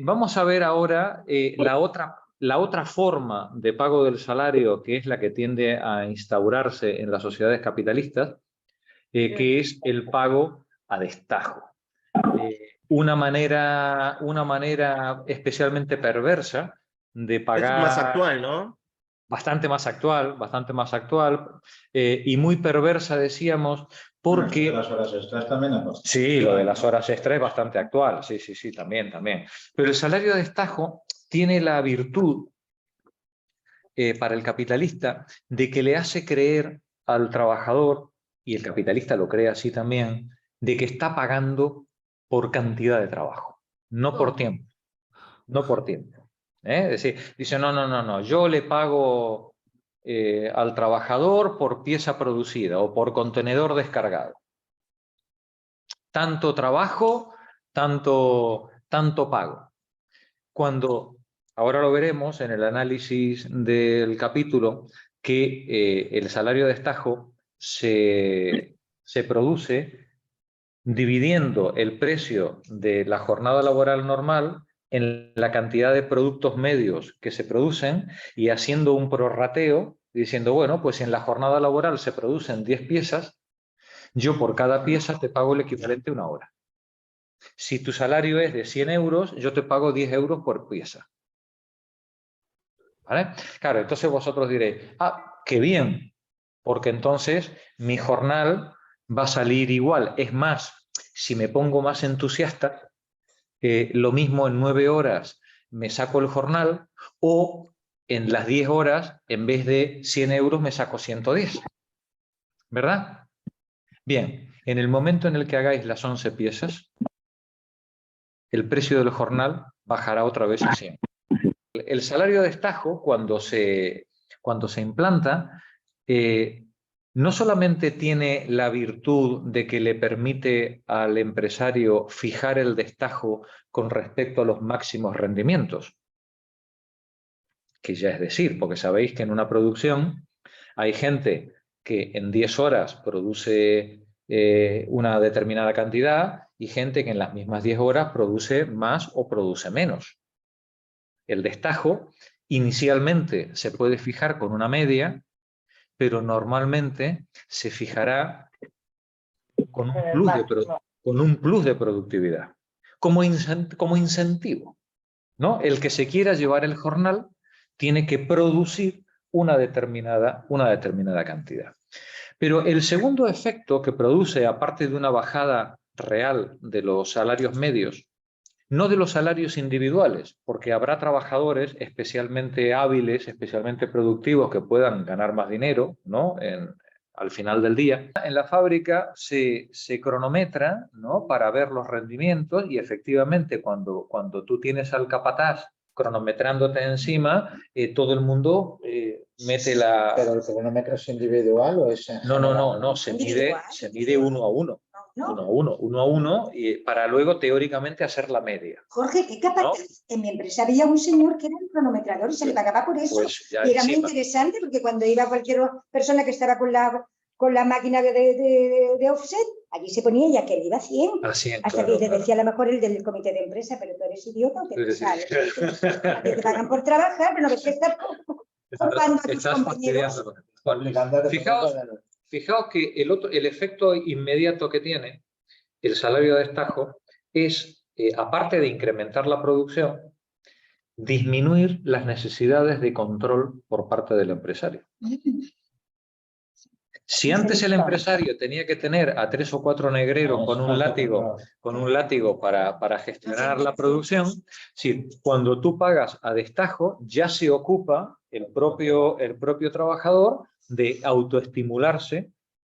Vamos a ver ahora la otra forma de pago del salario, que es la que tiende a instaurarse en las sociedades capitalistas, que es el pago a destajo. Una manera especialmente perversa de Es más pagar, actual, ¿no? bastante más actual, y muy perversa, decíamos, porque... Bueno, eso de las horas extras también ha pasado. Sí, lo de las horas extras es bastante actual, sí, sí, sí, también, también. Pero el salario de destajo tiene la virtud para el capitalista de que le hace creer al trabajador, y el capitalista lo cree así también, de que está pagando por cantidad de trabajo, no por tiempo, no por tiempo. Es decir, dice, no, no, no, no, yo le pago al trabajador por pieza producida o por contenedor descargado. Tanto trabajo, tanto pago. Cuando, ahora lo veremos en el análisis del capítulo, que el salario de destajo se produce dividiendo el precio de la jornada laboral normal en la cantidad de productos medios que se producen y haciendo un prorrateo, diciendo, bueno, pues si en la jornada laboral se producen 10 piezas, yo por cada pieza te pago el equivalente a una hora. Si tu salario es de 100 euros, yo te pago 10 euros por pieza. ¿Vale? Claro, entonces vosotros diréis, ah, qué bien, porque entonces mi jornal va a salir igual. Es más, si me pongo más entusiasta, lo mismo en 9 horas me saco el jornal, o en las 10 horas, en vez de 100 euros, me saco 110. ¿Verdad? Bien, en el momento en el que hagáis las 11 piezas, el precio del jornal bajará otra vez a 100. El salario de destajo, cuando se implanta, no solamente tiene la virtud de que le permite al empresario fijar el destajo con respecto a los máximos rendimientos, que ya es decir, porque sabéis que en una producción hay gente que en 10 horas produce una determinada cantidad y gente que en las mismas 10 horas produce más o produce menos. El destajo inicialmente se puede fijar con una media, pero normalmente se fijará con un plus de productividad, como incentivo, ¿no? El que se quiera llevar el jornal tiene que producir una determinada cantidad. Pero el segundo efecto que produce, aparte de una bajada real de los salarios medios, no de los salarios individuales, porque habrá trabajadores especialmente hábiles, especialmente productivos, que puedan ganar más dinero, ¿no? Al final del día. En la fábrica se cronometra, ¿no? Para ver los rendimientos, y efectivamente cuando tú tienes al capataz cronometrándote encima, todo el mundo mete la... ¿Pero el cronómetro es individual o es en general? No, se mide uno a uno. Uno a uno, y para luego teóricamente hacer la media. Jorge, qué capaz. ¿No? En mi empresa había un señor que era el cronometrador y se le pagaba por eso. Pues y era muy interesante porque cuando iba cualquier persona que estaba con la máquina de offset, allí se ponía ya que él iba a 100. Hasta claro, que le decía a lo mejor el del comité de empresa, pero tú eres idiota o te sale. Te pagan por trabajar, pero no ves que estás robando a tus compañeros. Fijaos que el efecto inmediato que tiene el salario de destajo es, aparte de incrementar la producción, disminuir las necesidades de control por parte del empresario. Si antes el empresario tenía que tener a 3 o 4 negreros con un látigo para gestionar la producción, si cuando tú pagas a destajo, ya se ocupa el propio trabajador de autoestimularse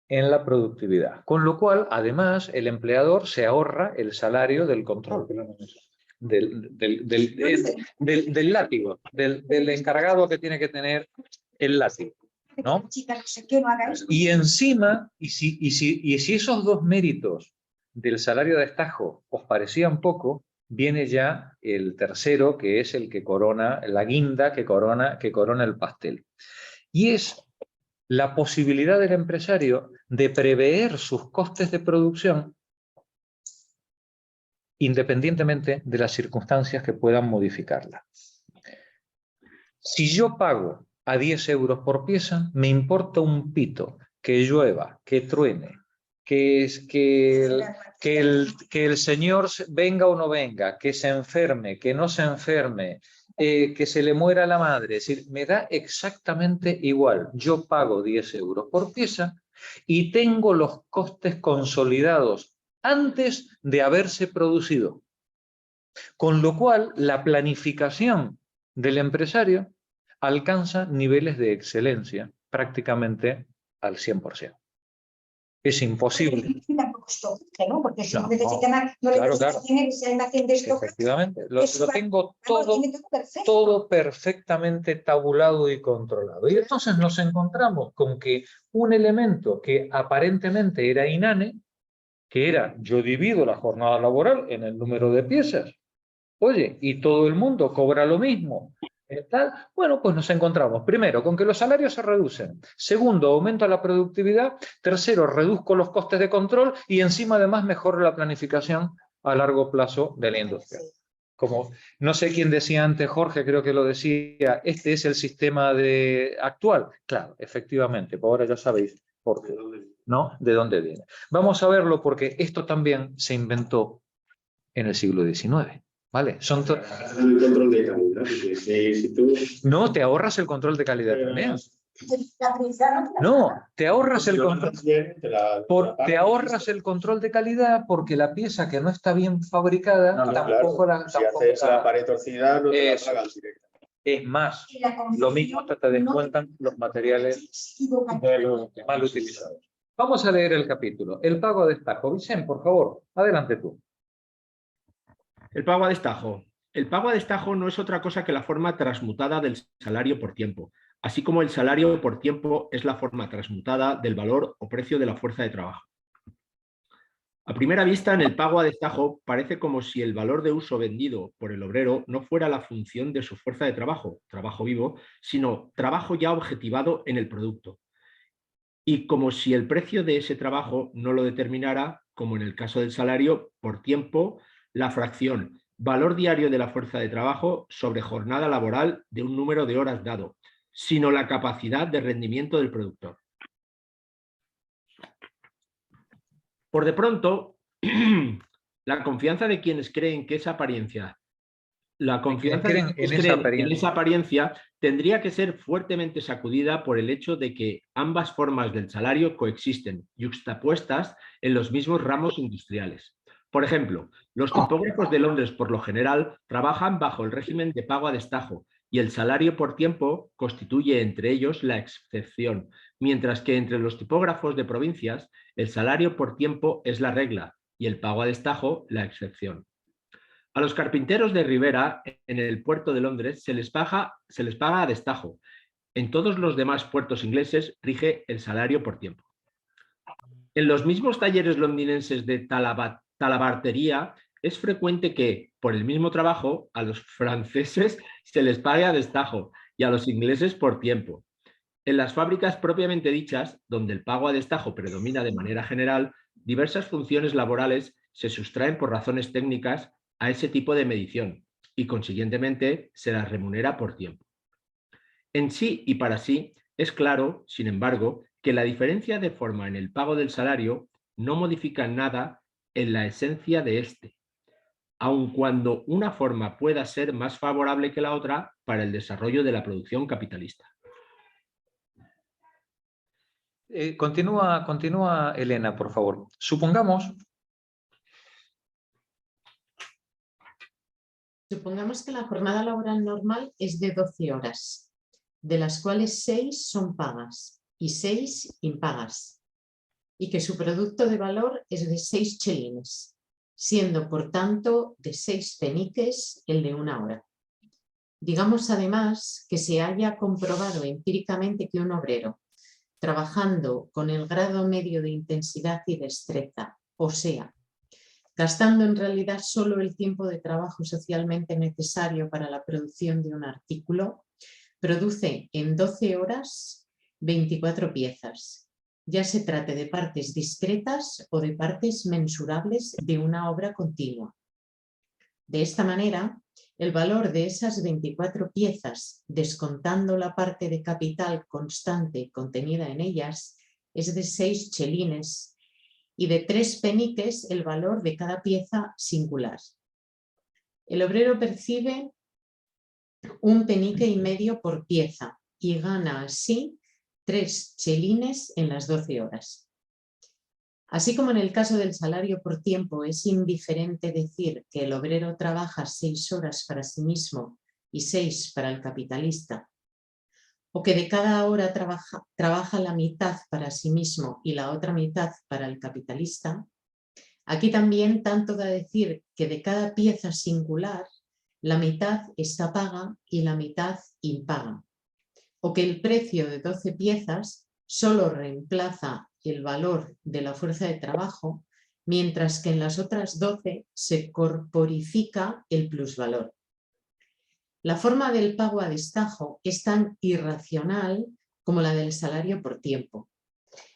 en la productividad. Con lo cual, además, el empleador se ahorra el salario del control, del látigo, del encargado que tiene que tener el látigo, ¿no? Y encima, y si esos dos méritos del salario de destajo os parecían poco, viene ya el tercero, que es el que corona, la guinda que corona el pastel. Y es la posibilidad del empresario de prever sus costes de producción independientemente de las circunstancias que puedan modificarla. Si yo pago a 10 euros por pieza, me importa un pito que llueva, que truene, que el señor venga o no venga, que se enferme, que no se enferme, que se le muera la madre. Es decir, me da exactamente igual. Yo pago 10 euros por pieza y tengo los costes consolidados antes de haberse producido. Con lo cual, la planificación del empresario alcanza niveles de excelencia prácticamente al 100%. Es imposible. ¿No? Porque si no necesita más, no claro, le claro. Tener ese almacén de esto. Efectivamente, lo tengo todo perfectamente tabulado y controlado. Y entonces nos encontramos con que un elemento que aparentemente era inane, que era yo divido la jornada laboral en el número de piezas, oye, y todo el mundo cobra lo mismo. Bueno, pues nos encontramos, primero, con que los salarios se reducen. Segundo, aumenta la productividad. Tercero, reduzco los costes de control y encima además mejoro la planificación a largo plazo de la industria. Como no sé quién decía antes, Jorge, creo que lo decía, este es el sistema actual. Claro, efectivamente, pues ahora ya sabéis por qué, ¿no? De dónde viene. Vamos a verlo porque esto también se inventó en el siglo XIX. ¿Vale? Son el control de calidad. Si tú... No, te ahorras el control de calidad también. No, te ahorras el control. Te ahorras el control de calidad porque la pieza que no está bien fabricada tampoco la. Si haces la pared torcida, no te la pagan directamente. Es más, lo mismo te descuentan los materiales mal utilizados. Vamos a leer el capítulo. El pago a destajo. Vicente, por favor, adelante tú. El pago a destajo. El pago a destajo no es otra cosa que la forma transmutada del salario por tiempo, así como el salario por tiempo es la forma transmutada del valor o precio de la fuerza de trabajo. A primera vista, en el pago a destajo parece como si el valor de uso vendido por el obrero no fuera la función de su fuerza de trabajo, trabajo vivo, sino trabajo ya objetivado en el producto. Y como si el precio de ese trabajo no lo determinara, como en el caso del salario, por tiempo, la fracción valor diario de la fuerza de trabajo sobre jornada laboral de un número de horas dado, sino la capacidad de rendimiento del productor. Por de pronto, la confianza de quienes creen que esa apariencia, en esa apariencia tendría que ser fuertemente sacudida por el hecho de que ambas formas del salario coexisten, yuxtapuestas en los mismos ramos industriales. Por ejemplo, los tipógrafos de Londres, por lo general, trabajan bajo el régimen de pago a destajo y el salario por tiempo constituye entre ellos la excepción, mientras que entre los tipógrafos de provincias, el salario por tiempo es la regla y el pago a destajo la excepción. A los carpinteros de Ribera, en el puerto de Londres, se les paga a destajo. En todos los demás puertos ingleses rige el salario por tiempo. En los mismos talleres londinenses de talabartería es frecuente que, por el mismo trabajo, a los franceses se les pague a destajo y a los ingleses por tiempo. En las fábricas propiamente dichas, donde el pago a destajo predomina de manera general, diversas funciones laborales se sustraen por razones técnicas a ese tipo de medición y, consiguientemente, se las remunera por tiempo. En sí y para sí, es claro, sin embargo, que la diferencia de forma en el pago del salario no modifica nada en la esencia de este, aun cuando una forma pueda ser más favorable que la otra para el desarrollo de la producción capitalista. Continúa Elena, por favor. Supongamos que la jornada laboral normal es de 12 horas, de las cuales 6 son pagas y 6 impagas, y que su producto de valor es de 6 chelines, siendo por tanto de 6 peniques el de una hora. Digamos además que se haya comprobado empíricamente que un obrero, trabajando con el grado medio de intensidad y destreza, o sea, gastando en realidad solo el tiempo de trabajo socialmente necesario para la producción de un artículo, produce en 12 horas 24 piezas, ya se trate de partes discretas o de partes mensurables de una obra continua, De esta manera, el valor de esas 24 piezas, descontando la parte de capital constante contenida en ellas, es de 6 chelines y de 3 peniques el valor de cada pieza singular. El obrero percibe 1,5 penique por pieza y gana así 3 chelines en las 12 horas. Así como en el caso del salario por tiempo es indiferente decir que el obrero trabaja 6 horas para sí mismo y 6 para el capitalista, o que de cada hora trabaja la mitad para sí mismo y la otra mitad para el capitalista, aquí también tanto da decir que de cada pieza singular la mitad está paga y la mitad impaga, o que el precio de 12 piezas solo reemplaza el valor de la fuerza de trabajo, mientras que en las otras 12 se corporifica el plusvalor. La forma del pago a destajo es tan irracional como la del salario por tiempo.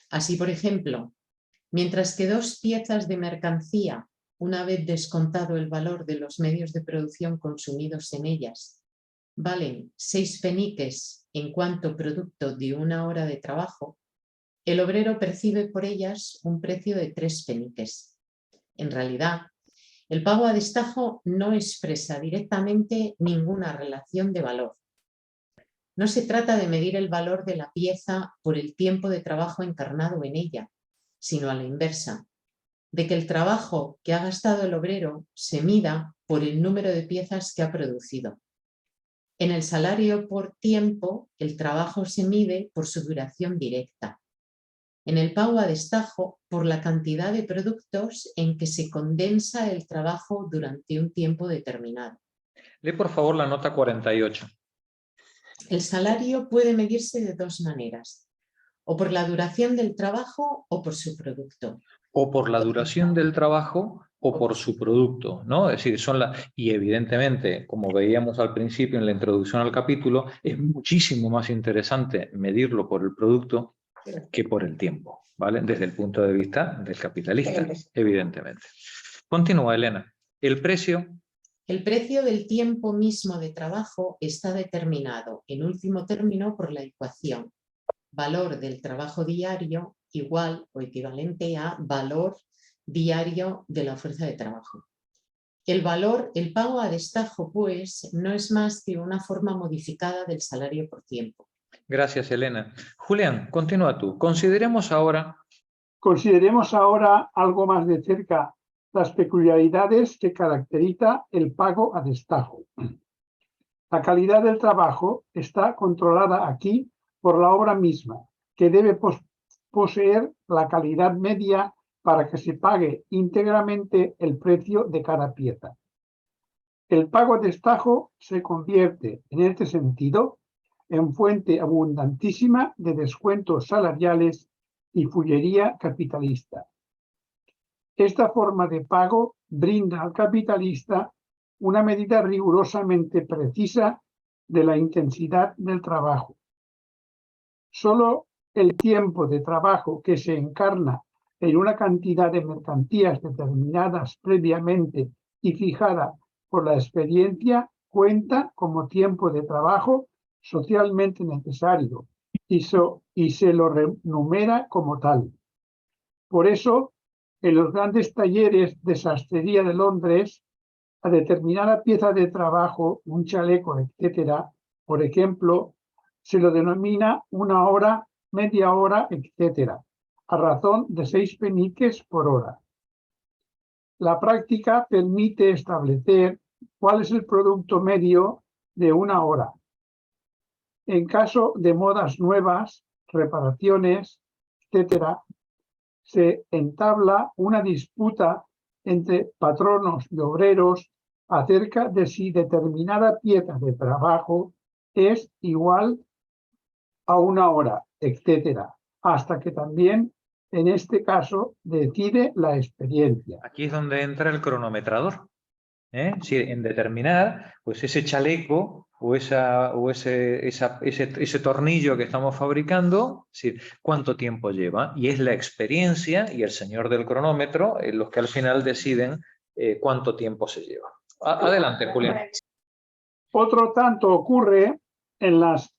Así, por ejemplo, mientras que 2 piezas de mercancía, una vez descontado el valor de los medios de producción consumidos en ellas, valen 6 peniques en cuanto producto de 1 hora de trabajo, el obrero percibe por ellas un precio de 3 peniques. En realidad, el pago a destajo no expresa directamente ninguna relación de valor. No se trata de medir el valor de la pieza por el tiempo de trabajo encarnado en ella, sino a la inversa, de que el trabajo que ha gastado el obrero se mida por el número de piezas que ha producido. En el salario por tiempo, el trabajo se mide por su duración directa. En el pago a destajo, por la cantidad de productos en que se condensa el trabajo durante un tiempo determinado. Lee por favor la nota 48. El salario puede medirse de 2 maneras, o por la duración del trabajo o por su producto. O por la duración del trabajo o por su producto, ¿no? Es decir, y evidentemente, como veíamos al principio en la introducción al capítulo, es muchísimo más interesante medirlo por el producto que por el tiempo, ¿vale? Desde el punto de vista del capitalista, evidentemente. Continúa, Elena. El precio del tiempo mismo de trabajo está determinado, en último término, por la ecuación valor del trabajo diario igual o equivalente a valor diario de la fuerza de trabajo. El pago a destajo, pues, no es más que una forma modificada del salario por tiempo. Gracias, Elena. Julián, continúa tú. Consideremos ahora algo más de cerca las peculiaridades que caracteriza el pago a destajo. La calidad del trabajo está controlada aquí por la obra misma, que debe poseer la calidad media para que se pague íntegramente el precio de cada pieza. El pago a destajo se convierte, en este sentido, en fuente abundantísima de descuentos salariales y fullería capitalista. Esta forma de pago brinda al capitalista una medida rigurosamente precisa de la intensidad del trabajo. Solo el tiempo de trabajo que se encarna en una cantidad de mercancías determinadas previamente y fijada por la experiencia cuenta como tiempo de trabajo socialmente necesario y se lo renumera como tal. Por eso, en los grandes talleres de sastrería de Londres, a determinada pieza de trabajo, un chaleco, etcétera, por ejemplo, se lo denomina 1 hora, media hora, etcétera, a razón de 6 peniques por hora. La práctica permite establecer cuál es el producto medio de 1 hora. En caso de modas nuevas, reparaciones, etcétera, se entabla una disputa entre patronos y obreros acerca de si determinada pieza de trabajo es igual a 1 hora, etcétera, hasta que también, en este caso, decide la experiencia. Aquí es donde entra el cronometrador. Si en determinar, pues ese chaleco o ese tornillo que estamos fabricando, es decir, cuánto tiempo lleva, y es la experiencia y el señor del cronómetro los que al final deciden cuánto tiempo se lleva. Adelante, Julián. Otro tanto ocurre en las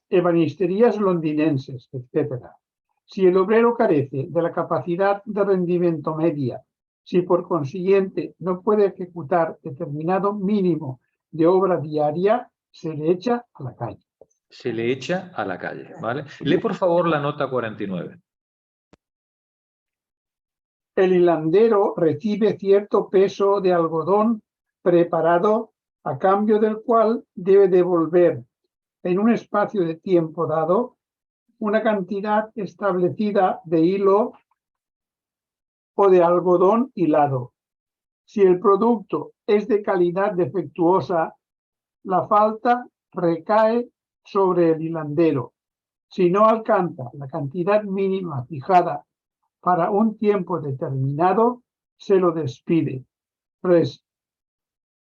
ebanisterías londinenses, etc. Si el obrero carece de la capacidad de rendimiento media, si por consiguiente no puede ejecutar determinado mínimo de obra diaria, se le echa a la calle. Se le echa a la calle, ¿vale? Lee por favor la nota 49. El hilandero recibe cierto peso de algodón preparado a cambio del cual debe devolver en un espacio de tiempo dado una cantidad establecida de hilo o de algodón hilado. Si el producto es de calidad defectuosa, la falta recae sobre el hilandero. Si no alcanza la cantidad mínima fijada para un determinado, se lo despide,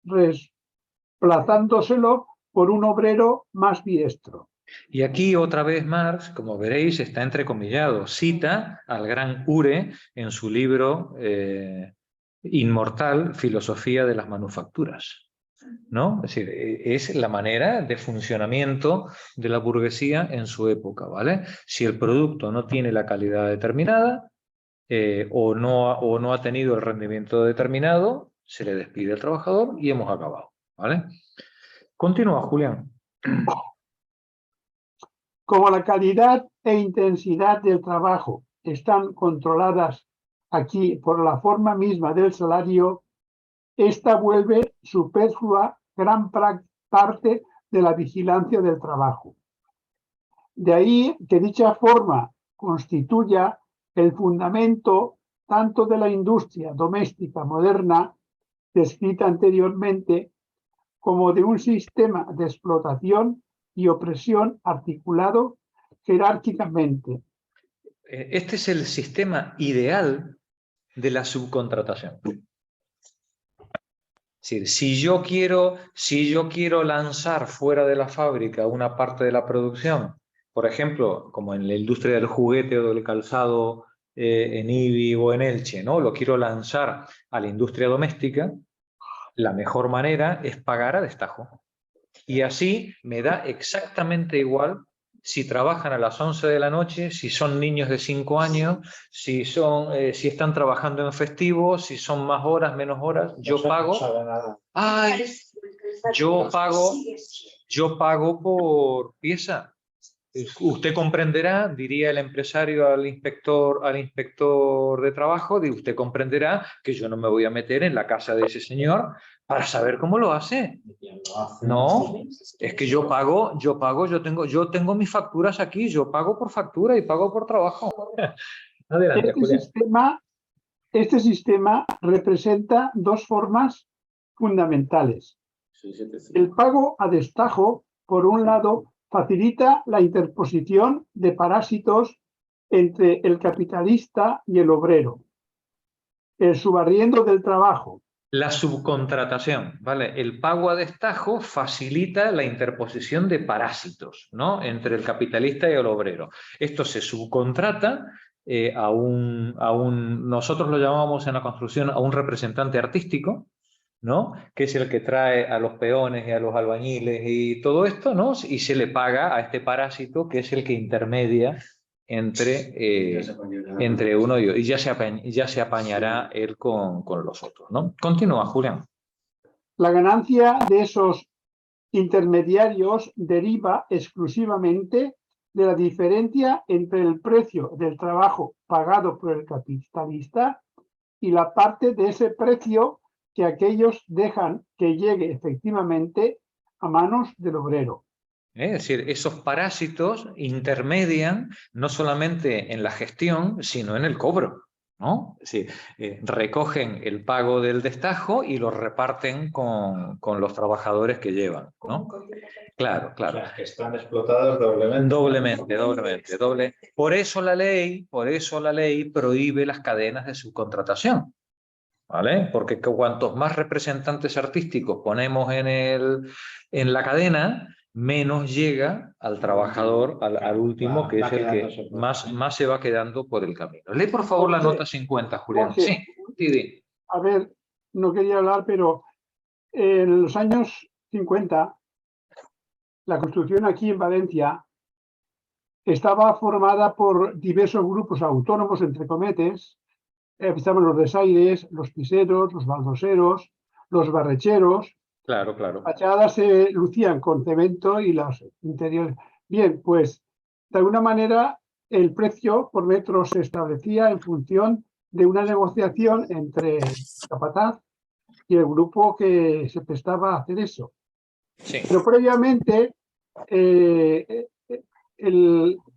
desplazándoselo por un obrero más diestro. Y aquí otra vez Marx, como veréis, está entrecomillado. Cita al gran Ure en su libro inmortal, Filosofía de las Manufacturas, ¿no? Es decir, es la manera de funcionamiento de la burguesía en su época, ¿vale? Si el producto no tiene la calidad determinada o no ha tenido el rendimiento determinado, se le despide al trabajador y hemos acabado, ¿vale? Continúa, Julián. Como la calidad e intensidad del trabajo están controladas aquí por la forma misma del salario, esta vuelve superflua gran parte de la vigilancia del trabajo. De ahí que dicha forma constituya el fundamento tanto de la industria doméstica moderna, descrita anteriormente, como de un sistema de explotación y opresión articulado jerárquicamente. Este es el sistema ideal de la subcontratación. Es decir, si yo quiero lanzar fuera de la fábrica una parte de la producción, por ejemplo, como en la industria del juguete o del calzado en Ibi o en Elche, ¿no? Lo quiero lanzar a la industria doméstica, la mejor manera es pagar a destajo. Y así me da exactamente igual si trabajan a las 11 de la noche, si son niños de 5 años, si están trabajando en festivos, si son más horas, menos horas, yo pago. ¡Ay! Yo pago por pieza. Usted comprenderá, diría el empresario al inspector de trabajo, usted comprenderá que yo no me voy a meter en la casa de ese señor para saber cómo lo hace. No, es que yo tengo mis facturas aquí, yo pago por factura y pago por trabajo. Adelante, Julián. Este sistema representa dos formas fundamentales. El pago a destajo, por un lado, facilita la interposición de parásitos entre el capitalista y el obrero, el subarriendo del trabajo. La subcontratación, ¿vale? El pago a destajo facilita la interposición de parásitos, ¿no? Entre el capitalista y el obrero. Esto se subcontrata nosotros lo llamamos en la construcción a un representante artístico, ¿no? Que es el que trae a los peones y a los albañiles y todo esto, ¿no? Y se le paga a este parásito que es el que intermedia entre uno y otro. Y ya se apañará él con los otros, ¿no? Continúa, Julián. La ganancia de esos intermediarios deriva exclusivamente de la diferencia entre el precio del trabajo pagado por el capitalista y la parte de ese precio que aquellos dejan que llegue efectivamente a manos del obrero. Es decir, esos parásitos intermedian no solamente en la gestión, sino en el cobro, ¿no? Es decir, recogen el pago del destajo y lo reparten con los trabajadores que llevan, ¿no? Claro. O sea, que están explotados doblemente. Doble. Por eso la ley prohíbe las cadenas de subcontratación, ¿vale? Porque cuantos más representantes artísticos ponemos en la cadena, menos llega al trabajador, al último, que es el que más se va quedando por el camino. Lee, por favor, la nota 50, Julián. Jorge, sí. A ver, no quería hablar, pero En los años 50, la construcción aquí en Valencia estaba formada por diversos grupos autónomos, entre cometes. Estaban los desaires, los piseros, los baldoseros, los barrecheros. Claro, claro. Las fachadas se lucían con cemento y los interiores. Bien, pues de alguna manera el precio por metro se establecía en función de una negociación entre el capataz y el grupo que se prestaba a hacer eso. Sí. Pero previamente, el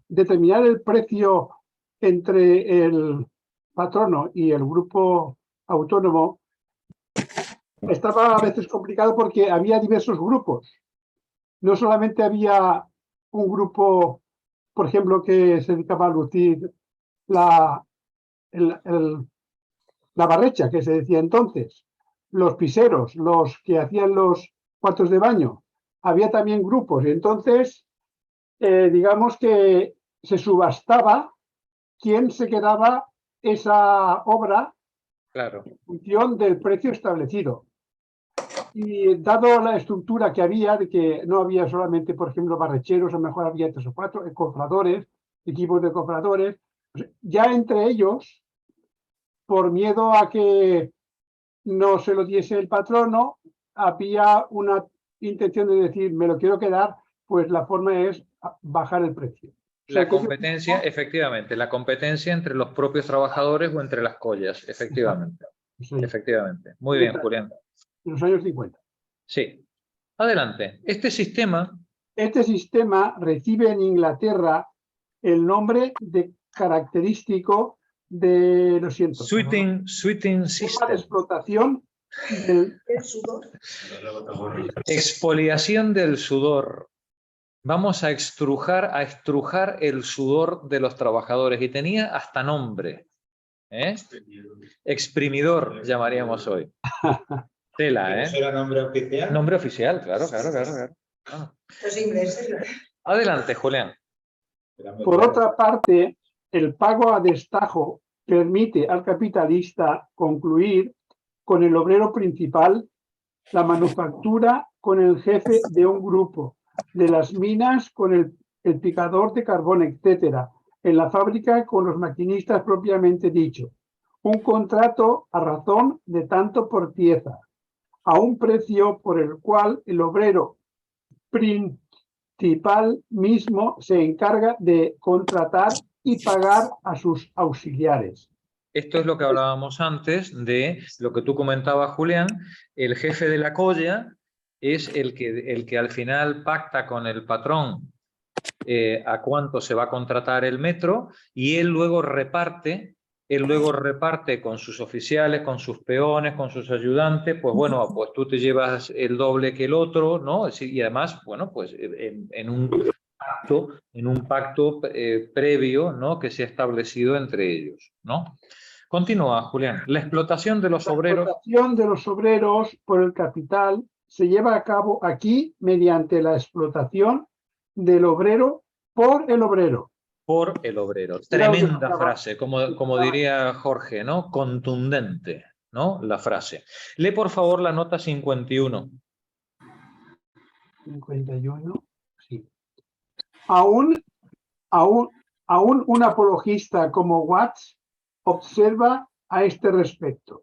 determinar el precio entre el patrono y el grupo autónomo estaba a veces complicado porque había diversos grupos. No solamente había un grupo, por ejemplo, que se dedicaba a lucir la barrecha, que se decía entonces, los piseros, los que hacían los cuartos de baño. Había también grupos y entonces, digamos que se subastaba quién se quedaba esa obra Claro. en función del precio establecido. Y dado la estructura que había, de que no había solamente, por ejemplo, barrecheros, a lo mejor había 3 o 4, cofradores, equipos de cofradores, pues ya entre ellos, por miedo a que no se lo diese el patrono, había una intención de decir, me lo quiero quedar, pues la forma es bajar el precio. O sea, La competencia, efectivamente, la competencia entre los propios trabajadores o entre las collas, efectivamente. Sí. Efectivamente. Muy bien, Julián. En los años 50. Sí. Adelante. Este sistema recibe en Inglaterra el nombre de característico de, lo siento, Sweeting sistema de system. explotación del sudor. Exfoliación del sudor. Vamos a estrujar el sudor de los trabajadores. Y tenía hasta nombre. Exprimidor, llamaríamos hoy. Tela, ¿Eso era nombre oficial? Nombre oficial, claro. Los ingleses. Adelante, Julián. Por otra parte, el pago a destajo permite al capitalista concluir con el obrero principal, la manufactura con el jefe de un grupo, de las minas con el picador de carbón, etcétera, en la fábrica con los maquinistas propiamente dicho. Un contrato a razón de tanto por pieza, a un precio por el cual el obrero principal mismo se encarga de contratar y pagar a sus auxiliares. Esto es lo que hablábamos antes de lo que tú comentabas, Julián. El jefe de la colla es el que al final pacta con el patrón a cuánto se va a contratar el metro y él luego reparte con sus oficiales, con sus peones, con sus ayudantes, pues bueno, pues tú te llevas el doble que el otro, ¿no? Y además, bueno, pues en un pacto previo, ¿no? Que se ha establecido entre ellos, ¿no? Continúa, Julián. La explotación de los obreros. La explotación de los obreros por el capital se lleva a cabo aquí mediante la explotación del obrero por el obrero. Por el obrero. Tremenda frase, como diría Jorge, ¿no? Contundente, ¿no? La frase. Lee, por favor, la nota 51. 51, sí. Aún un apologista como Watts observa a este respecto.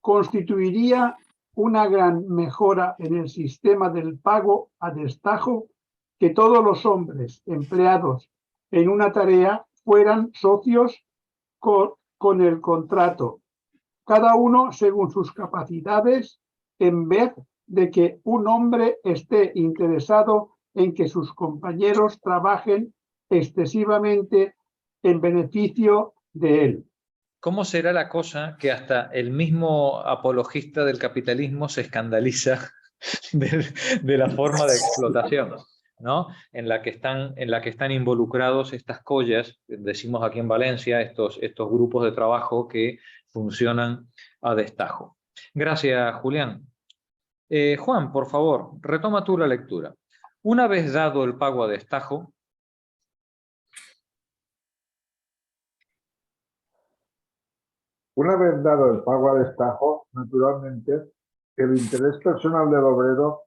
Constituiría una gran mejora en el sistema del pago a destajo que todos los hombres empleados en una tarea fueran socios con el contrato, cada uno según sus capacidades, en vez de que un hombre esté interesado en que sus compañeros trabajen excesivamente en beneficio de él. ¿Cómo será la cosa que hasta el mismo apologista del capitalismo se escandaliza de la forma de explotación, ¿no? en la que están involucrados estas collas, decimos aquí en Valencia, estos grupos de trabajo que funcionan a destajo? Gracias, Julián. Juan, por favor, retoma tú la lectura. Una vez dado el pago a destajo, una vez dado el pago a destajo, naturalmente, El interés personal del obrero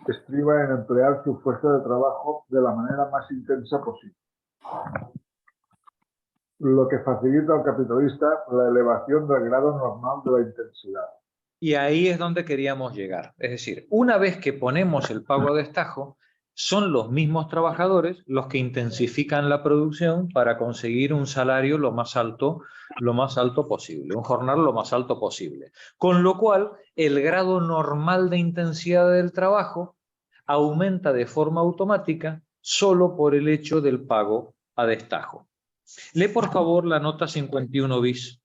estriba en emplear su fuerza de trabajo de la manera más intensa posible, lo que facilita al capitalista la elevación del grado normal de la intensidad. Y ahí es donde queríamos llegar. Es decir, una vez que ponemos el pago a destajo, son los mismos trabajadores los que intensifican la producción para conseguir un salario lo más alto posible, un jornal lo más alto posible. Con lo cual, el grado normal de intensidad del trabajo aumenta de forma automática solo por el hecho del pago a destajo. Lee, por favor, la nota 51 bis.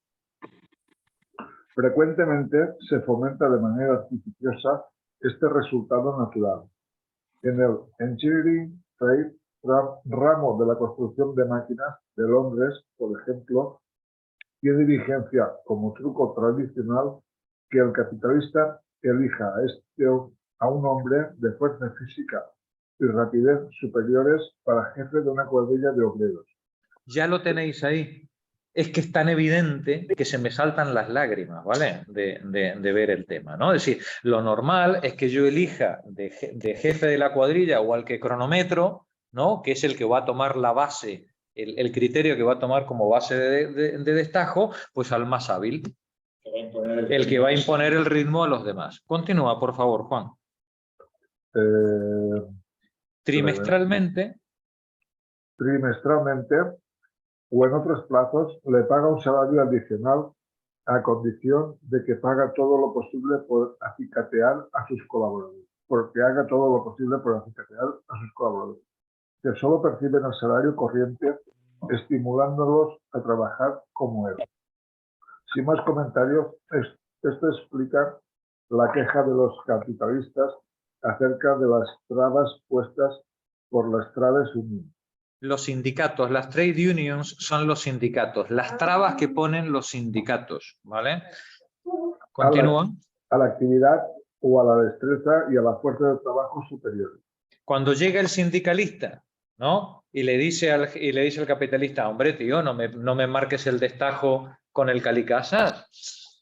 Frecuentemente se fomenta de manera artificiosa este resultado natural. En el Engineering Trade, ramo de la construcción de máquinas de Londres, por ejemplo, tiene vigencia como truco tradicional que el capitalista elija a un hombre de fuerza física y rapidez superiores para jefe de una cuadrilla de obreros. Ya lo tenéis ahí. Es que es tan evidente que se me saltan las lágrimas, ¿vale? De ver el tema, ¿no? Es decir, lo normal es que yo elija de jefe de la cuadrilla o al que cronometro, ¿no? Que es el que va a tomar la base, el criterio que va a tomar como base de destajo, pues al más hábil. El que va a imponer el ritmo a los demás. Continúa, por favor, Juan. Trimestralmente. O en otros plazos, le paga un salario adicional a condición de que paga todo lo posible por acicatear a sus colaboradores. Que solo perciben el salario corriente, estimulándolos a trabajar como él. Sin más comentarios, esto explica la queja de los capitalistas acerca de las trabas puestas por las trades unidas. Los sindicatos, las trade unions son los sindicatos, las trabas que ponen los sindicatos, ¿vale? Continúan. A la actividad o a la destreza y a la fuerza de trabajo superior. Cuando llega el sindicalista, ¿no? Y le dice al capitalista, hombre, tío, no me marques el destajo con el calicasas,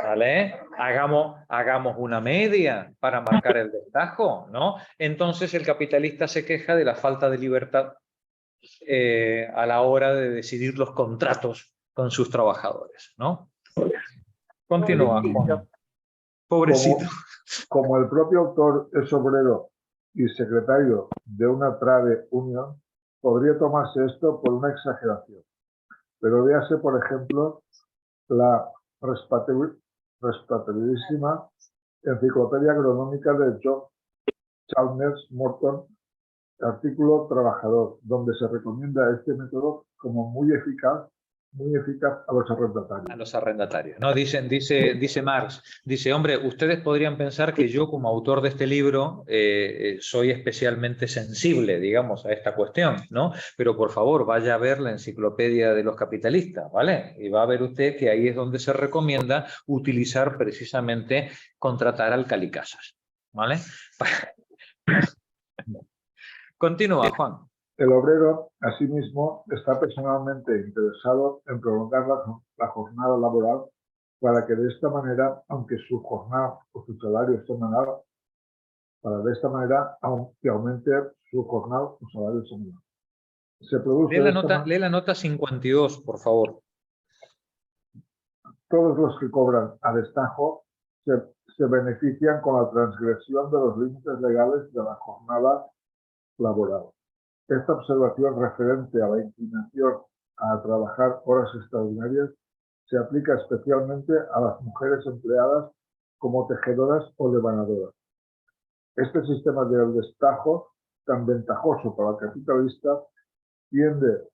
¿vale? Hagamos una media para marcar el destajo, ¿no? Entonces el capitalista se queja de la falta de libertad a la hora de decidir los contratos con sus trabajadores, ¿no? Continúa, Juan. Pobrecito. Como el propio autor es obrero y secretario de una trade union, podría tomarse esto por una exageración. Pero véase, por ejemplo, la respetabilísima Enciclopedia Agronómica de John Chalmers Morton, artículo Trabajador, donde se recomienda este método como muy eficaz a los arrendatarios. A los arrendatarios, ¿no? Dice Marx, dice, hombre, ustedes podrían pensar que yo como autor de este libro soy especialmente sensible, digamos, a esta cuestión, ¿no? Pero por favor, vaya a ver la enciclopedia de los capitalistas, ¿vale? Y va a ver usted que ahí es donde se recomienda utilizar precisamente, contratar al calicasas, ¿vale? Continúa, Juan. El obrero, asimismo, está personalmente interesado en prolongar la jornada laboral para que de esta manera, aunque su jornada o su salario semanal, que aumente su jornada o salario semanal. Se produce lee la nota 52, por favor. Todos los que cobran a destajo se benefician con la transgresión de los límites legales de la jornada laboral. Esta observación referente a la inclinación a trabajar horas extraordinarias se aplica especialmente a las mujeres empleadas como tejedoras o devanadoras. Este sistema del destajo, tan ventajoso para el capitalista, tiende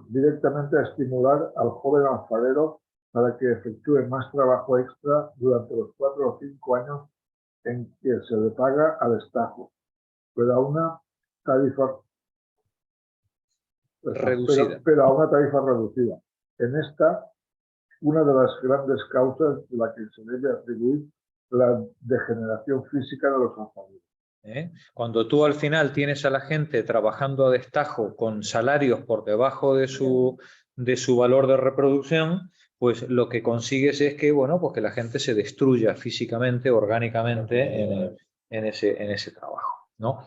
directamente a estimular al joven alfarero para que efectúe más trabajo extra durante los 4 o 5 años en que se le paga a destajo, pero a una tarifa reducida. Pero a una tarifa reducida. En esta, una de las grandes causas de la que se debe atribuir la degeneración física de los alfareros. Cuando tú al final tienes a la gente trabajando a destajo con salarios por debajo de su valor de reproducción, pues lo que consigues es que, bueno, pues que la gente se destruya físicamente, orgánicamente en ese trabajo, ¿no?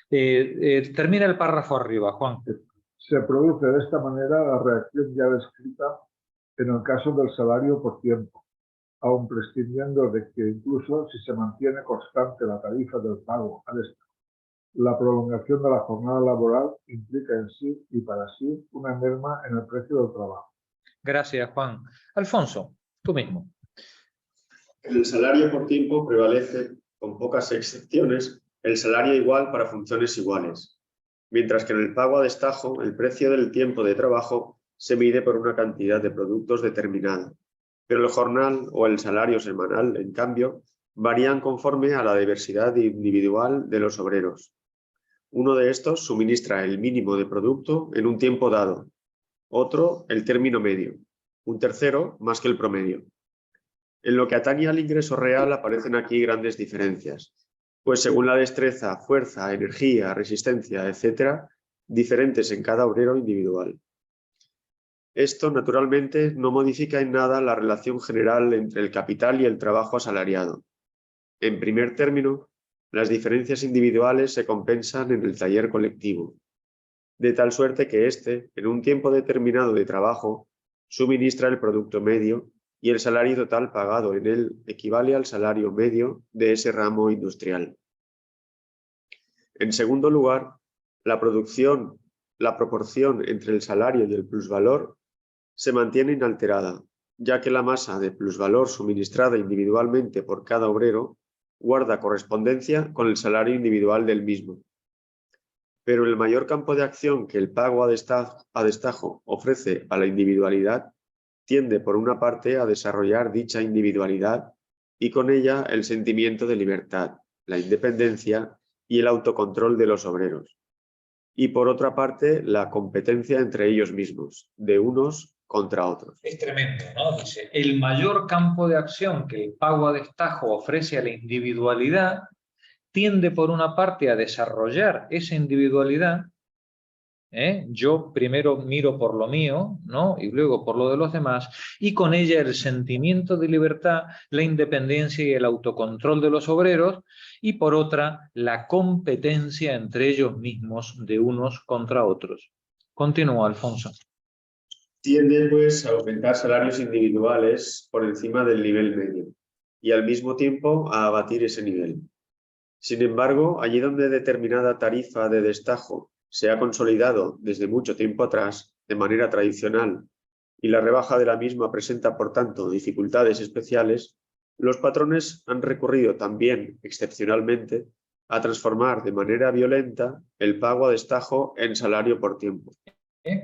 Termina el párrafo arriba, Juan. Se produce de esta manera la reacción ya descrita en el caso del salario por tiempo, aun prescindiendo de que incluso si se mantiene constante la tarifa del pago a destajo, la prolongación de la jornada laboral implica en sí y para sí una merma en el precio del trabajo. Gracias, Juan. Alfonso, tú mismo. El salario por tiempo prevalece, con pocas excepciones, el salario igual para funciones iguales, mientras que en el pago a destajo el precio del tiempo de trabajo se mide por una cantidad de productos determinada, pero el jornal o el salario semanal, en cambio, varían conforme a la diversidad individual de los obreros. Uno de estos suministra el mínimo de producto en un tiempo dado, otro el término medio, un tercero más que el promedio. En lo que atañe al ingreso real aparecen aquí grandes diferencias, pues según la destreza, fuerza, energía, resistencia, etc., diferentes en cada obrero individual. Esto, naturalmente, no modifica en nada la relación general entre el capital y el trabajo asalariado. En primer término, las diferencias individuales se compensan en el taller colectivo, de tal suerte que éste, en un tiempo determinado de trabajo, suministra el producto medio y el salario total pagado en él equivale al salario medio de ese ramo industrial. En segundo lugar, la proporción entre el salario y el plusvalor se mantiene inalterada, ya que la masa de plusvalor suministrada individualmente por cada obrero guarda correspondencia con el salario individual del mismo. Pero el mayor campo de acción que el pago a destajo ofrece a la individualidad tiende por una parte a desarrollar dicha individualidad y con ella el sentimiento de libertad, la independencia y el autocontrol de los obreros. Y por otra parte, la competencia entre ellos mismos, de unos contra otros. Es tremendo, ¿no? Dice, el mayor campo de acción que el pago a destajo ofrece a la individualidad tiende por una parte a desarrollar esa individualidad. Yo primero miro por lo mío, ¿no? Y luego por lo de los demás, y con ella el sentimiento de libertad, la independencia y el autocontrol de los obreros, y por otra, la competencia entre ellos mismos de unos contra otros. Continúa, Alfonso. Tiende, pues, a aumentar salarios individuales por encima del nivel medio, y al mismo tiempo a abatir ese nivel. Sin embargo, allí donde determinada tarifa de destajo se ha consolidado desde mucho tiempo atrás, de manera tradicional, y la rebaja de la misma presenta, por tanto, dificultades especiales, los patrones han recurrido también, excepcionalmente, a transformar de manera violenta el pago a destajo en salario por tiempo.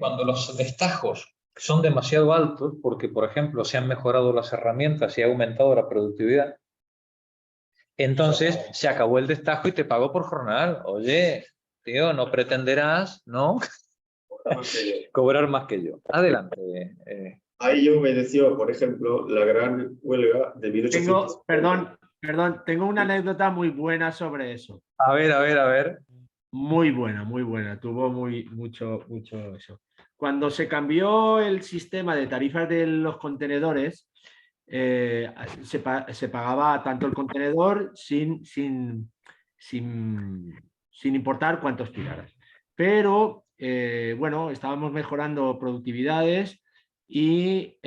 Cuando los destajos son demasiado altos, porque, por ejemplo, se han mejorado las herramientas y ha aumentado la productividad, entonces se acabó el destajo y te pago por jornal. Oye, tío, no pretenderás, ¿no? Cobrar más que yo. Adelante. A ello obedeció, por ejemplo, la gran huelga de 1800. Perdón, tengo una anécdota muy buena sobre eso. A ver. Muy buena. Tuvo mucho eso. Cuando se cambió el sistema de tarifas de los contenedores, se pagaba tanto el contenedor sin importar cuántos tiraras. Pero, bueno, estábamos mejorando productividades y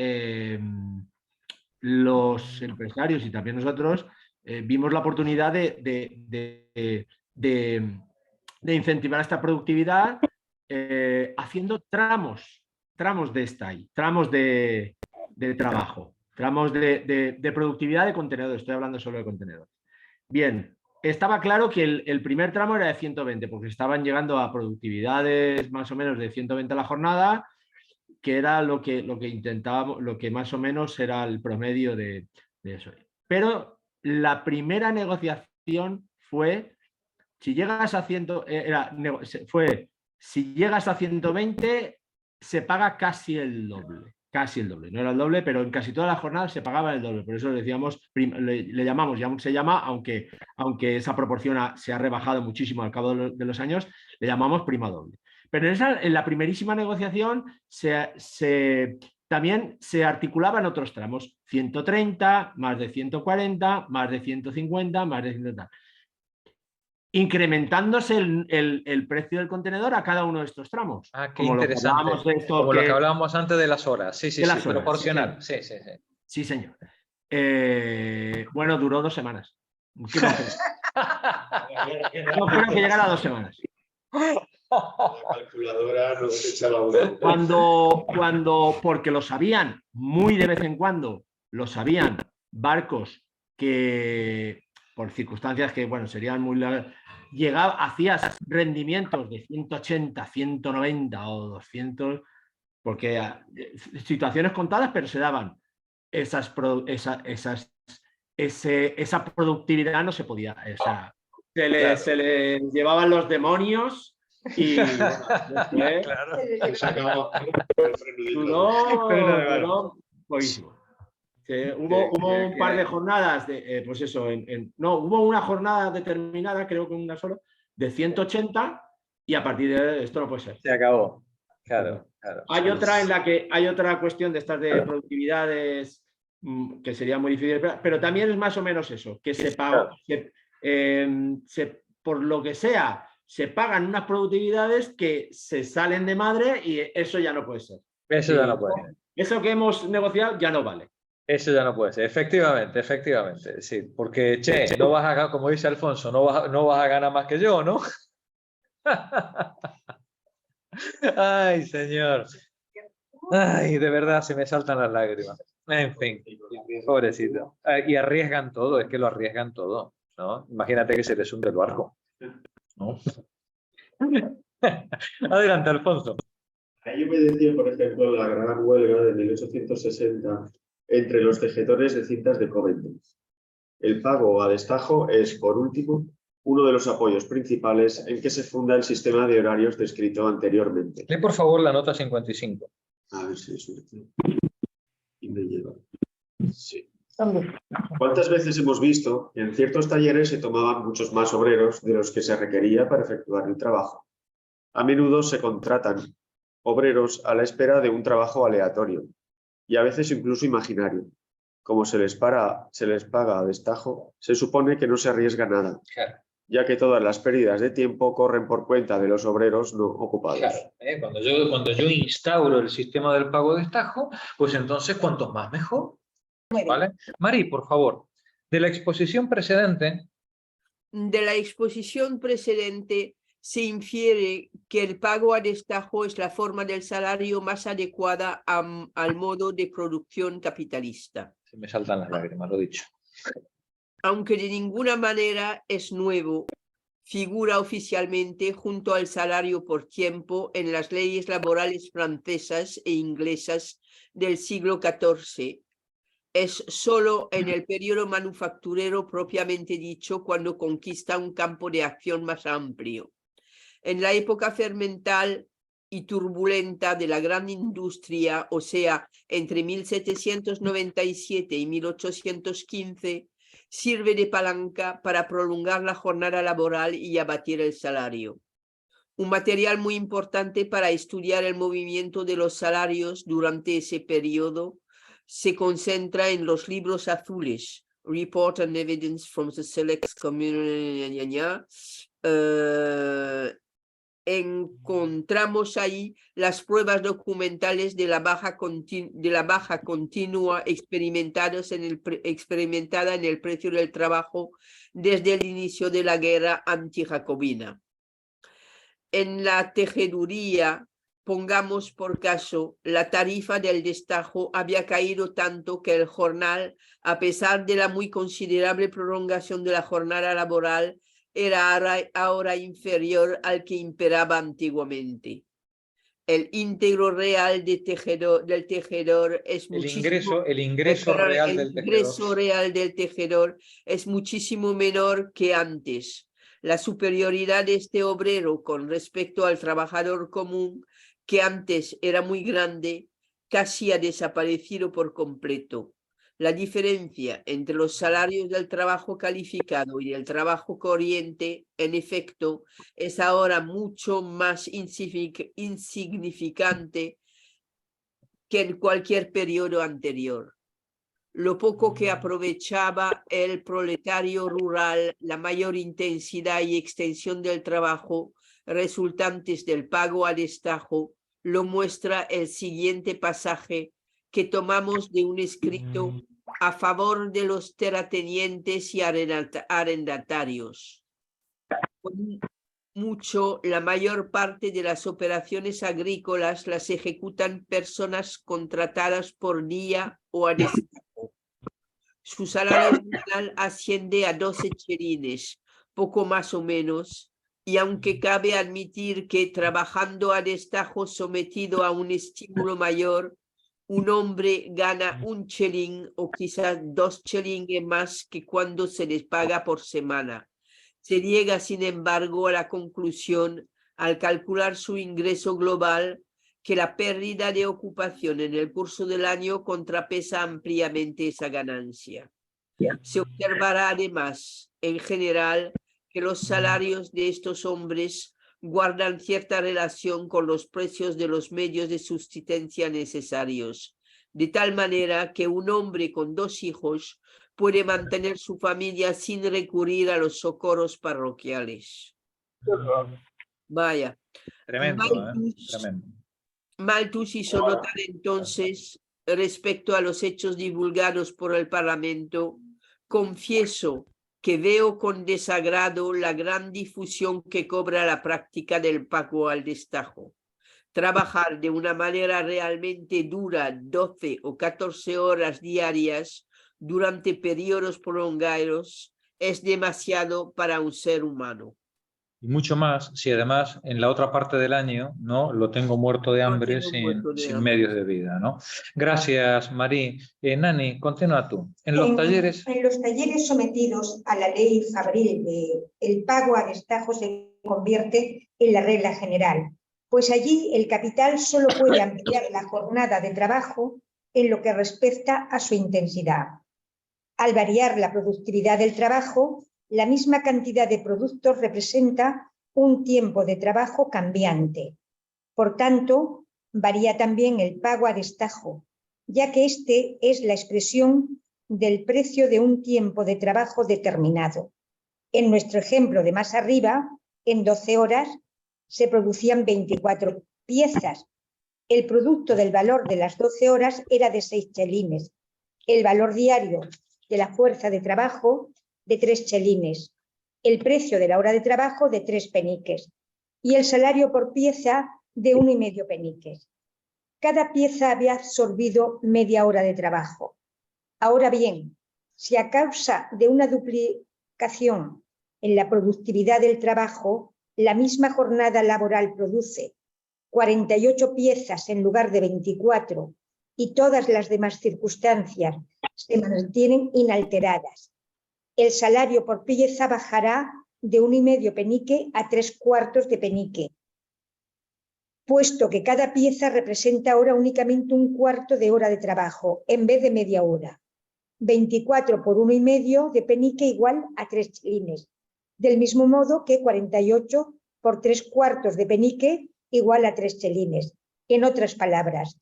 los empresarios y también nosotros vimos la oportunidad de incentivar esta productividad haciendo tramos de style, tramos de trabajo, tramos de productividad de contenedores. Estoy hablando solo de contenedores. Bien, estaba claro que el primer tramo era de 120, porque estaban llegando a productividades más o menos de 120 a la jornada, que era lo que intentábamos, lo que más o menos era el promedio de eso. Pero la primera negociación fue, si llegas a 120, se paga casi el doble. No era el doble, pero en casi todas las jornadas se pagaba el doble. Por eso le decíamos, le llamamos, se llama, aunque esa proporción se ha rebajado muchísimo al cabo de los años, le llamamos prima doble. Pero en la primerísima negociación se también se articulaba en otros tramos, 130, más de 140, más de 150, más de 130. Incrementándose el precio del contenedor a cada uno de estos tramos. Ah, qué como interesante. Lo que de esto como lo que hablábamos antes de las horas. Sí, sí, sí, horas, proporcional. Sí, sí, sí, sí. Sí, señor. Bueno, duró 2 semanas. No creo que llegara a 2 semanas. La calculadora no se echaba una. Porque lo sabían muy de vez en cuando, lo sabían barcos que, por circunstancias que, bueno, serían muy largas, hacías rendimientos de 180, 190 o 200, porque situaciones contadas, pero se daban esa productividad no se podía, o sea, se le llevaban los demonios y bueno, Claro. duró poquísimo. Hubo un par de jornadas pues eso, hubo una jornada determinada, creo que una sola, de 180 y a partir de esto no puede ser. Se acabó. Claro, claro. Hay otra en la que hay otra cuestión de estas de productividades que sería muy difícil, pero también es más o menos eso, que se paga, por lo que sea, se pagan unas productividades que se salen de madre y eso ya no puede ser. Eso ya no puede ser. Eso que hemos negociado ya no vale. Eso ya no puede ser, efectivamente, sí, porque, no vas a, como dice Alfonso, no vas a ganar más que yo, ¿no? Ay, señor. Ay, de verdad, se me saltan las lágrimas. En fin, pobrecito. Y arriesgan todo, es que lo arriesgan todo, ¿no? Imagínate que se les hunde el barco, ¿no? Adelante, Alfonso. Ahí obedecía, por ejemplo, la gran huelga de 1860 entre los tejedores de cintas de Coventry. El pago a destajo es, por último, uno de los apoyos principales en que se funda el sistema de horarios descrito anteriormente. Lee, por favor, la nota 55. A ver si es suerte. Y me lleva. Sí. ¿Cuántas veces hemos visto que en ciertos talleres se tomaban muchos más obreros de los que se requería para efectuar el trabajo? A menudo se contratan obreros a la espera de un trabajo aleatorio y a veces incluso imaginario. Como se les paga a destajo, se supone que no se arriesga nada, Claro. ya que todas las pérdidas de tiempo corren por cuenta de los obreros no ocupados. Claro, cuando yo instauro el sistema del pago de destajo, pues entonces cuantos más mejor. ¿Vale? Mari, por favor, de la exposición precedente. De la exposición precedente se infiere que el pago a destajo es la forma del salario más adecuada al modo de producción capitalista. Se me saltan las lágrimas, lo dicho. Aunque de ninguna manera es nuevo, figura oficialmente junto al salario por tiempo en las leyes laborales francesas e inglesas del siglo XIV. Es solo en el periodo manufacturero propiamente dicho cuando conquista un campo de acción más amplio. En la época fermental y turbulenta de la gran industria, o sea, entre 1797 y 1815, sirve de palanca para prolongar la jornada laboral y abatir el salario. Un material muy importante para estudiar el movimiento de los salarios durante ese periodo se concentra en los libros azules, Report and Evidence from the Select Community. Encontramos ahí las pruebas documentales de la baja continua experimentada en el precio del trabajo desde el inicio de la guerra antijacobina. En la tejeduría, pongamos por caso, la tarifa del destajo había caído tanto que el jornal, a pesar de la muy considerable prolongación de la jornada laboral, era ahora inferior al que imperaba antiguamente. El íntegro real del tejedor es muchísimo... El ingreso real del tejedor es muchísimo menor que antes. La superioridad de este obrero con respecto al trabajador común, que antes era muy grande, casi ha desaparecido por completo. La diferencia entre los salarios del trabajo calificado y del trabajo corriente, en efecto, es ahora mucho más insignificante que en cualquier periodo anterior. Lo poco que aprovechaba el proletario rural, la mayor intensidad y extensión del trabajo resultantes del pago a destajo, lo muestra el siguiente pasaje que tomamos de un escrito a favor de los terratenientes y arrendatarios. Con mucho, la mayor parte de las operaciones agrícolas las ejecutan personas contratadas por día o a destajo. Su salario nominal asciende a 12 chelines, poco más o menos, y aunque cabe admitir que trabajando a destajo sometido a un estímulo mayor, un hombre gana 1 chelín o quizás 2 chelines más que cuando se les paga por semana. Se llega, sin embargo, a la conclusión, al calcular su ingreso global, que la pérdida de ocupación en el curso del año contrapesa ampliamente esa ganancia. Se observará además, en general, que los salarios de estos hombres guardan cierta relación con los precios de los medios de subsistencia necesarios, de tal manera que un hombre con 2 hijos puede mantener su familia sin recurrir a los socorros parroquiales. Vaya. Tremendo, tremendo. Malthus hizo notar entonces, respecto a los hechos divulgados por el Parlamento, confieso que veo con desagrado la gran difusión que cobra la práctica del pago al destajo. Trabajar de una manera realmente dura 12 o 14 horas diarias durante periodos prolongados es demasiado para un ser humano. Y mucho más si además en la otra parte del año no lo tengo muerto de hambre sin medios de vida, ¿no? Gracias, Marí. Nani, continúa tú. En los talleres sometidos a la ley fabril, el pago a destajo se convierte en la regla general, pues allí el capital solo puede ampliar la jornada de trabajo en lo que respecta a su intensidad. Al variar la productividad del trabajo, la misma cantidad de productos representa un tiempo de trabajo cambiante. Por tanto, varía también el pago a destajo, ya que este es la expresión del precio de un tiempo de trabajo determinado. En nuestro ejemplo de más arriba, en 12 horas se producían 24 piezas. El producto del valor de las 12 horas era de 6 chelines. El valor diario de la fuerza de trabajo de 3 chelines, el precio de la hora de trabajo de 3 peniques y el salario por pieza de 1,5 peniques. Cada pieza había absorbido media hora de trabajo. Ahora bien, si a causa de una duplicación en la productividad del trabajo, la misma jornada laboral produce 48 piezas en lugar de 24 y todas las demás circunstancias se mantienen inalteradas, el salario por pieza bajará de 1,5 penique a 3/4 de penique, puesto que cada pieza representa ahora únicamente 1/4 de hora de trabajo, en vez de media hora. 24 por 1,5 de penique igual a 3 chelines, del mismo modo que 48 por 3/4 de penique igual a 3 chelines. En otras palabras,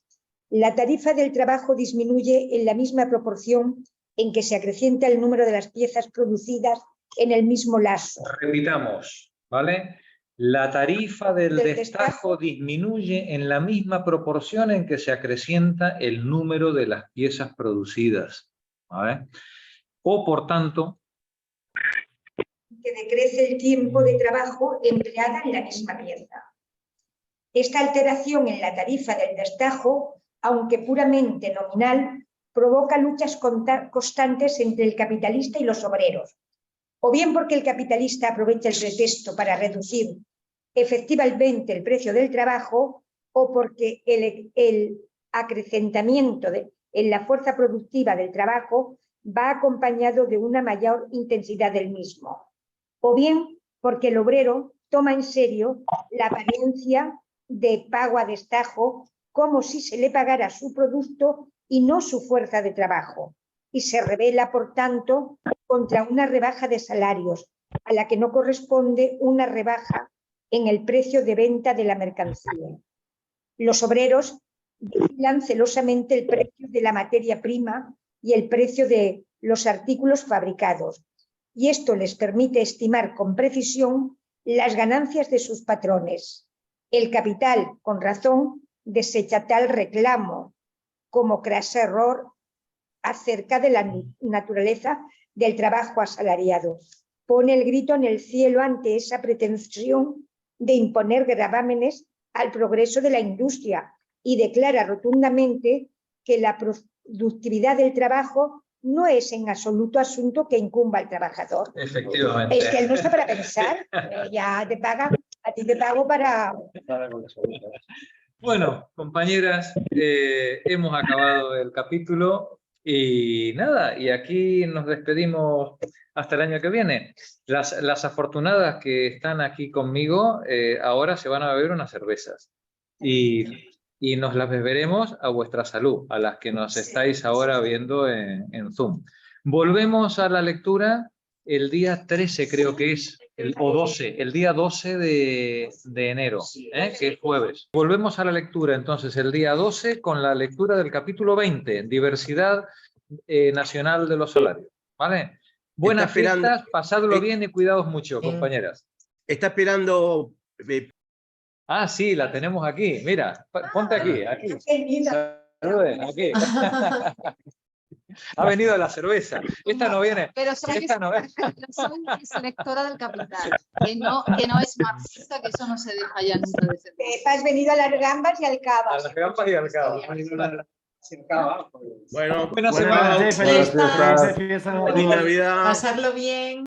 la tarifa del trabajo disminuye en la misma proporción en que se acrecienta el número de las piezas producidas en el mismo lazo. Repitamos, ¿vale? La tarifa del destajo disminuye en la misma proporción en que se acrecienta el número de las piezas producidas, ¿vale? O, por tanto, que decrece el tiempo de trabajo empleada en la misma pieza. Esta alteración en la tarifa del destajo, aunque puramente nominal, provoca luchas constantes entre el capitalista y los obreros, o bien porque el capitalista aprovecha el pretexto para reducir efectivamente el precio del trabajo, o porque el acrecentamiento en la fuerza productiva del trabajo va acompañado de una mayor intensidad del mismo, o bien porque el obrero toma en serio la apariencia de pago a destajo como si se le pagara su producto y no su fuerza de trabajo, y se revela, por tanto, contra una rebaja de salarios, a la que no corresponde una rebaja en el precio de venta de la mercancía. Los obreros vigilan celosamente el precio de la materia prima y el precio de los artículos fabricados, y esto les permite estimar con precisión las ganancias de sus patrones. El capital, con razón, desecha tal reclamo como craso error acerca de la naturaleza del trabajo asalariado. Pone el grito en el cielo ante esa pretensión de imponer gravámenes al progreso de la industria y declara rotundamente que la productividad del trabajo no es en absoluto asunto que incumba al trabajador. Efectivamente. Es que él no está para pensar, ya te paga, a ti te pago para... Bueno, compañeras, hemos acabado el capítulo y nada, y aquí nos despedimos hasta el año que viene. Las afortunadas que están aquí conmigo ahora se van a beber unas cervezas y nos las beberemos a vuestra salud, a las que nos estáis ahora viendo en Zoom. Volvemos a la lectura el día 13, creo que es, o 12, el día 12 de enero, que es jueves. Volvemos a la lectura entonces el día 12 con la lectura del capítulo 20, Diversidad Nacional de los Salarios. ¿Vale? Buenas fiestas, pasadlo bien y cuidaos mucho, compañeras. Está esperando... Ah, sí, la tenemos aquí. Mira, ponte aquí, aquí. Salude, aquí. Ha venido la cerveza. Esta no viene. Pero soy selectora del capital, que no es marxista, que eso no se deja ya nunca de ser. Has venido a las gambas y al cava. A las gambas y al cava. Bueno, buenas semanas. Feliz Navidad. Pasarlo bien.